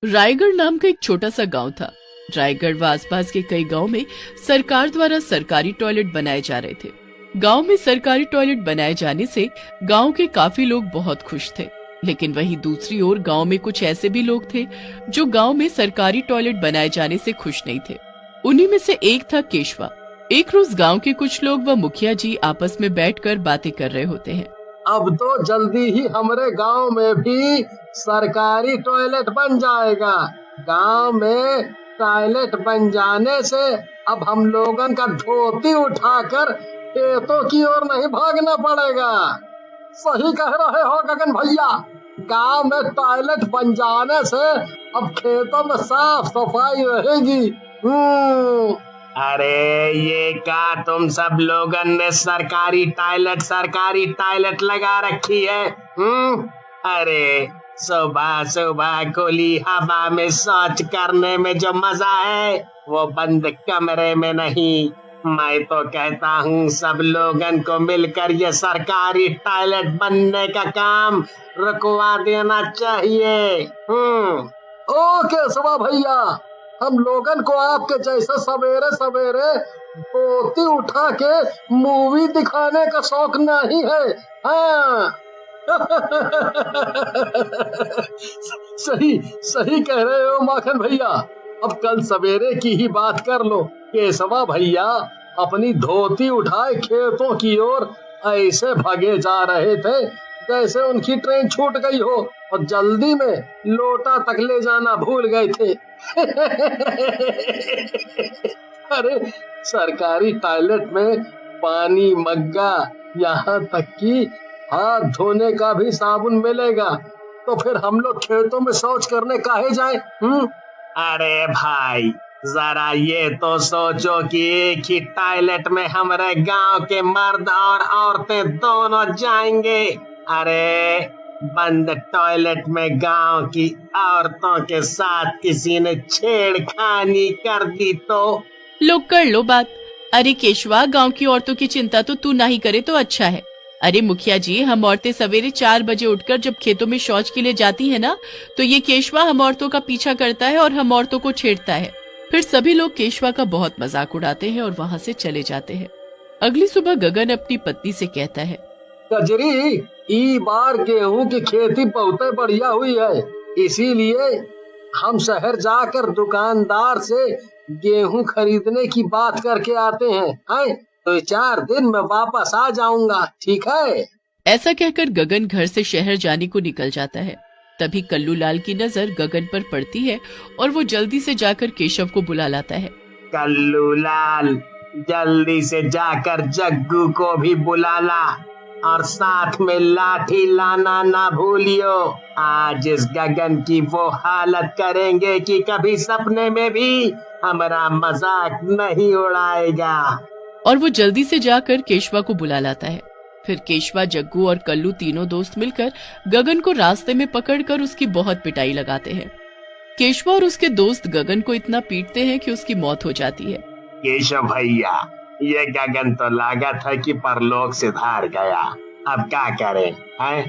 रायगढ़ नाम का एक छोटा सा गांव था। रायगढ़ व आसपास के कई गांव में सरकार द्वारा सरकारी टॉयलेट बनाए जा रहे थे। गांव में सरकारी टॉयलेट बनाए जाने से गांव के काफी लोग बहुत खुश थे। लेकिन वहीं दूसरी ओर गांव में कुछ ऐसे भी लोग थे जो गांव में सरकारी टॉयलेट बनाए जाने से खुश नहीं थे। उन्हीं में से एक था केशवा। एक रोज गांव के कुछ लोग व मुखिया जी आपस में बैठकर बातें कर रहे होते हैं। अब तो जल्दी ही हमारे गांव में भी सरकारी टॉयलेट बन जाएगा। गांव में टॉयलेट बन जाने से अब हम लोगन का धोती उठाकर खेतों की ओर नहीं भागना पड़ेगा। सही कह रहे हो गगन भैया, गांव में टॉयलेट बन जाने से अब खेतों में साफ सफाई रहेगी। अरे ये क्या तुम सब लोगन ने सरकारी टॉयलेट लगा रखी है? अरे सुबह सुबह खुली हवा में शौच करने में जो मजा है वो बंद कमरे में नहीं। मैं तो कहता हूँ सब लोगन को मिलकर ये सरकारी टॉयलेट बनने का काम रुकवा देना चाहिए। ओके सुबह भैया, हम लोगन को आपके जैसे सवेरे सवेरे धोती उठा के मूवी दिखाने का शौक नहीं है। हाँ। सही कह रहे हो माखन भैया। अब कल सवेरे की ही बात कर लो। केशवा भैया अपनी धोती उठाए खेतों की ओर ऐसे भागे जा रहे थे जैसे उनकी ट्रेन छूट गई हो और जल्दी में लोटा तक ले जाना भूल गए थे। अरे सरकारी टॉयलेट में पानी, मग्गा, यहाँ तक कि हाथ धोने का भी साबुन मिलेगा, तो फिर हम लोग खेतों में शौच करने काहे जाएं? अरे भाई जरा ये तो सोचो कि एक ही टॉयलेट में हमारे गांव के मर्द और औरतें दोनों जाएंगे। अरे बंद टॉयलेट में गांव की औरतों के साथ किसी ने छेड़खानी कर दी तो लोग कर लो बात। अरे केशवा, गांव की औरतों की चिंता तो तू ना ही करे तो अच्छा है। अरे मुखिया जी, हम औरतें सवेरे 4 बजे उठकर जब खेतों में शौच के लिए जाती है ना, तो ये केशवा हम औरतों का पीछा करता है और हम औरतों को छेड़ता है। फिर सभी लोग केशवा का बहुत मजाक उड़ाते हैं और वहाँ से चले जाते हैं। अगली सुबह गगन अपनी पत्नी से कहता है, कजरी, ई बार गेहूं की खेती बहुत बढ़िया हुई है, इसीलिए हम शहर जाकर दुकानदार से गेहूं खरीदने की बात करके आते हैं। तो 4 दिन में वापस आ जाऊंगा, ठीक है? ऐसा कहकर गगन घर से शहर जाने को निकल जाता है। तभी कल्लू लाल की नजर गगन पर पड़ती है और वो जल्दी से जाकर केशव को बुला लाता है। कल्लू लाल, जल्दी से जाकर जग्गू को भी बुला ला और साथ में लाठी लाना ना भूलियो। आज इस गगन की वो हालत करेंगे कि कभी सपने में भी हमारा मजाक नहीं उड़ाएगा। और वो जल्दी से जाकर केशवा को बुला लाता है। फिर केशवा, जग्गू और कल्लू तीनों दोस्त मिलकर गगन को रास्ते में पकड़कर उसकी बहुत पिटाई लगाते हैं। केशवा और उसके दोस्त गगन को इतना पीटते हैं कि उसकी मौत हो जाती है। केशव भैया, ये गगन तो लागत है कि परलोक से धार गया, अब क्या करें हैं?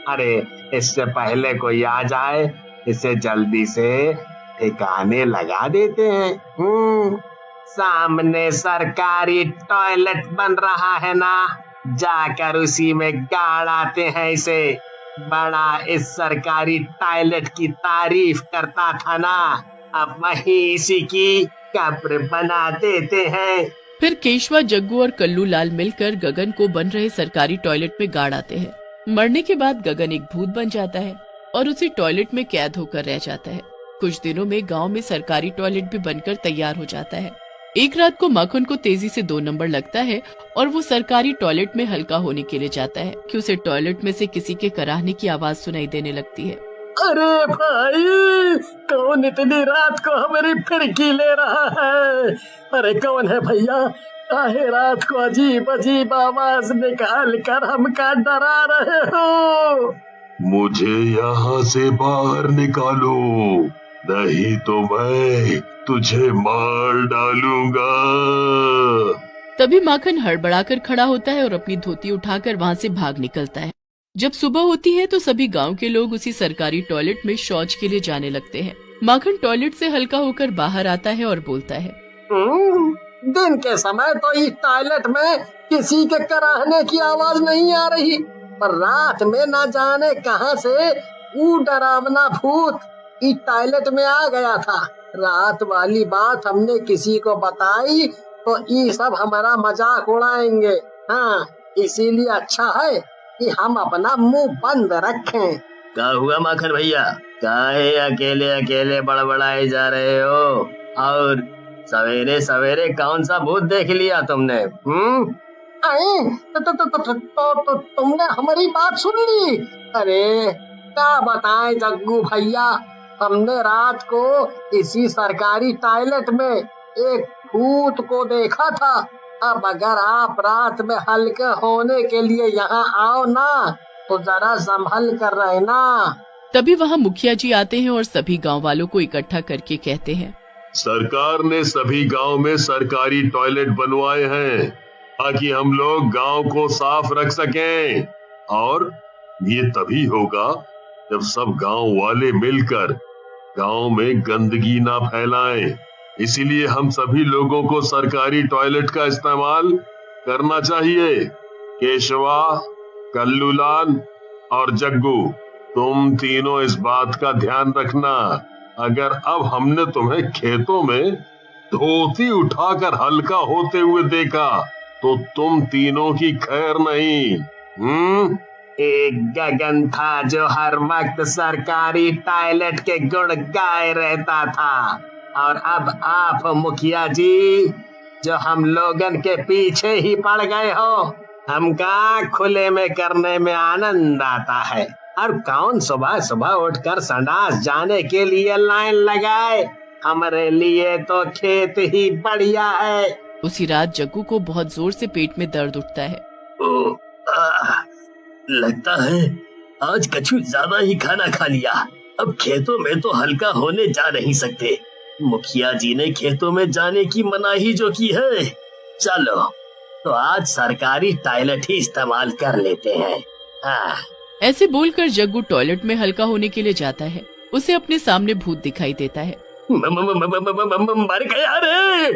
अरे इससे पहले कोई आ जाए, इसे जल्दी से ठिकाने लगा देते हैं। सामने सरकारी टॉयलेट बन रहा है ना, जाकर उसी में गाड़ आते हैं इसे। बड़ा इस सरकारी टॉयलेट की तारीफ करता था ना, अब वहीं इसी की कब्र बना देते हैं। फिर केशवा, जग्गू और कल्लू लाल मिलकर गगन को बन रहे सरकारी टॉयलेट में गाड़ आते हैं। मरने के बाद गगन एक भूत बन जाता है और उसी टॉयलेट में कैद होकर रह जाता है। कुछ दिनों में गांव में सरकारी टॉयलेट भी बनकर तैयार हो जाता है। एक रात को माखन को तेजी से 2 नंबर लगता है और वो सरकारी टॉयलेट में हल्का होने के लिए जाता है कि उसे टॉयलेट में से किसी के कराहने की आवाज सुनाई देने लगती है। अरे भाई, कौन इतनी रात को हमारी फिरकी ले रहा है? अरे कौन है भैया? काहे रात को अजीब अजीब आवाज निकाल कर हमका डरा रहे हो? मुझे यहाँ से बाहर निकालो, नहीं तो मैं तुझे मार डालूंगा। तभी माखन हड़बड़ाकर खड़ा होता है और अपनी धोती उठाकर वहाँ से भाग निकलता है। जब सुबह होती है तो सभी गांव के लोग उसी सरकारी टॉयलेट में शौच के लिए जाने लगते हैं। माखन टॉयलेट से हल्का होकर बाहर आता है और बोलता है, दिन के समय तो इस टॉयलेट में किसी के कराहने की आवाज नहीं आ रही, पर रात में ना जाने कहां से वो डरावना भूत इस टॉयलेट में आ गया था। रात वाली बात हमने किसी को बताई तो ये सब हमारा मजाक उड़ाएंगे। हाँ, इसीलिए अच्छा है कि हम अपना मुंह बंद रखें। क्या हुआ माखन भैया, काहे अकेले अकेले बड़बड़ाए जा रहे हो? और सवेरे सवेरे कौन सा भूत देख लिया तुमने? तो तुमने हमारी बात सुन ली? अरे क्या बताएं जग्गू भैया, हमने रात को इसी सरकारी टॉयलेट में एक भूत को देखा था। अब अगर आप रात में हल्के होने के लिए यहाँ आओ ना तो जरा संभल कर रहना। तभी वहाँ मुखिया जी आते हैं और सभी गांव वालों को इकट्ठा करके कहते हैं, सरकार ने सभी गांव में सरकारी टॉयलेट बनवाए हैं ताकि हम लोग गांव को साफ रख सकें, और ये तभी होगा जब सब गांव वाले मिलकर गांव में गंदगी ना फैलाएं। इसीलिए हम सभी लोगों को सरकारी टॉयलेट का इस्तेमाल करना चाहिए। केशवा, कल्लूलाल और जग्गू, तुम तीनों इस बात का ध्यान रखना। अगर अब हमने तुम्हें खेतों में धोती उठाकर हल्का होते हुए देखा तो तुम तीनों की खैर नहीं। एक गगन था जो हर वक्त सरकारी टॉयलेट के गुण गाए रहता था, और अब आप मुखिया जी जो हम लोगन के पीछे ही पड़ गए हो। हमका खुले में करने में आनंद आता है, और कौन सुबह सुबह उठकर संडास जाने के लिए लाइन लगाए? हमारे लिए तो खेत ही बढ़िया है। उसी रात जग्गू को बहुत जोर से पेट में दर्द उठता है। लगता है आज कछु ज्यादा ही खाना खा लिया। अब खेतों में तो हल्का होने जा नहीं सकते। मुखिया जी ने खेतों में जाने की मनाही जो की है। चलो तो आज सरकारी टॉयलेट ही इस्तेमाल कर लेते हैं। ऐसे बोलकर जग्गू टॉयलेट में हल्का होने के लिए जाता है। उसे अपने सामने भूत दिखाई देता है। मर गया रे।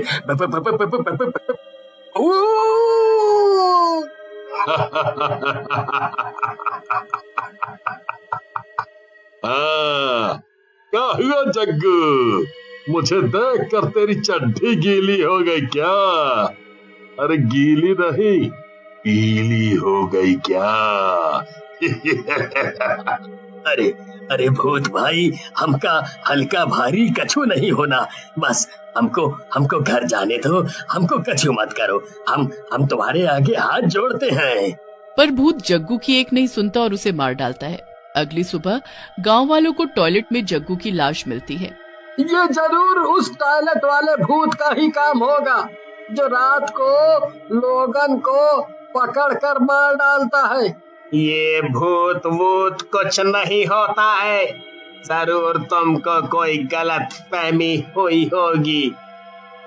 क्या हुआ जग्गू, मुझे देखकर तेरी चड्डी गीली हो गई क्या? अरे गीली नहीं, पीली हो गई क्या? अरे अरे भूत भाई, हमका हल्का भारी कछु नहीं होना। बस हमको घर जाने दो। हमको कछु मत करो। हम तुम्हारे आगे हाथ जोड़ते हैं। पर भूत जग्गू की एक नहीं सुनता और उसे मार डालता है। अगली सुबह गांव वालों को टॉयलेट में जग्गू की लाश मिलती है। ये जरूर उस टॉयलेट वाले भूत का ही काम होगा जो रात को लोगन को पकड़ कर मार डालता है। ये भूत वूत कुछ नहीं होता है। जरूर तुमको कोई गलत फहमी हुई होगी।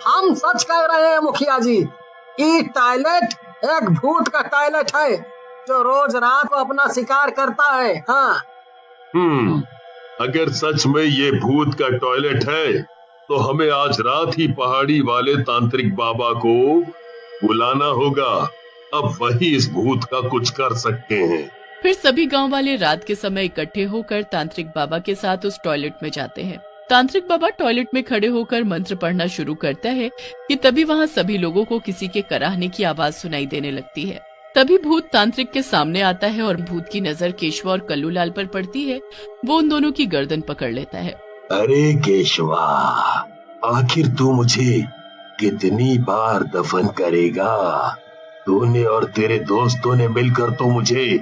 हम सच कह रहे हैं मुखिया जी, ये टॉयलेट एक भूत का टॉयलेट है जो रोज रात को अपना शिकार करता है। हाँ। अगर सच में ये भूत का टॉयलेट है तो हमें आज रात ही पहाड़ी वाले तांत्रिक बाबा को बुलाना होगा। अब वही इस भूत का कुछ कर सकते हैं। फिर सभी गांव वाले रात के समय इकट्ठे होकर तांत्रिक बाबा के साथ उस टॉयलेट में जाते हैं। तांत्रिक बाबा टॉयलेट में खड़े होकर मंत्र पढ़ना शुरू करता है कि तभी वहाँ सभी लोगों को किसी के कराहने की आवाज सुनाई देने लगती है। तभी भूत तांत्रिक के सामने आता है और भूत की नजर केशवा और कल्लूलाल पर पड़ती है। वो उन दोनों की गर्दन पकड़ लेता है। अरे केशवा, आखिर तू मुझे कितनी बार दफन करेगा? तूने और तेरे दोस्तों ने मिलकर तो मुझे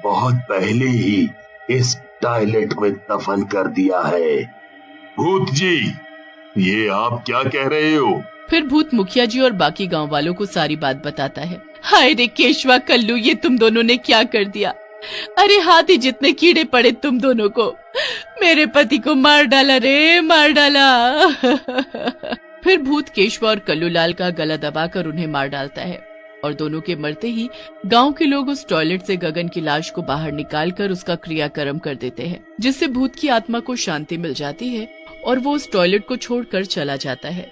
बहुत पहले ही इस टॉयलेट में दफन कर दिया है। भूत जी, ये आप क्या कह रहे हो? फिर भूत मुखिया जी और बाकी गांव वालों को सारी बात बताता है। हाय रे केशवा, कल्लू, ये तुम दोनों ने क्या कर दिया? अरे हाथी जितने कीड़े पड़े तुम दोनों को। मेरे पति को मार डाला रे, मार डाला। फिर भूत केशवा और कल्लूलाल का गला दबाकर उन्हें मार डालता है। और दोनों के मरते ही गांव के लोग उस टॉयलेट से गगन की लाश को बाहर निकालकर उसका क्रियाकर्म कर देते हैं, जिससे भूत की आत्मा को शांति मिल जाती है और वो उस टॉयलेट को छोड़कर चला जाता है।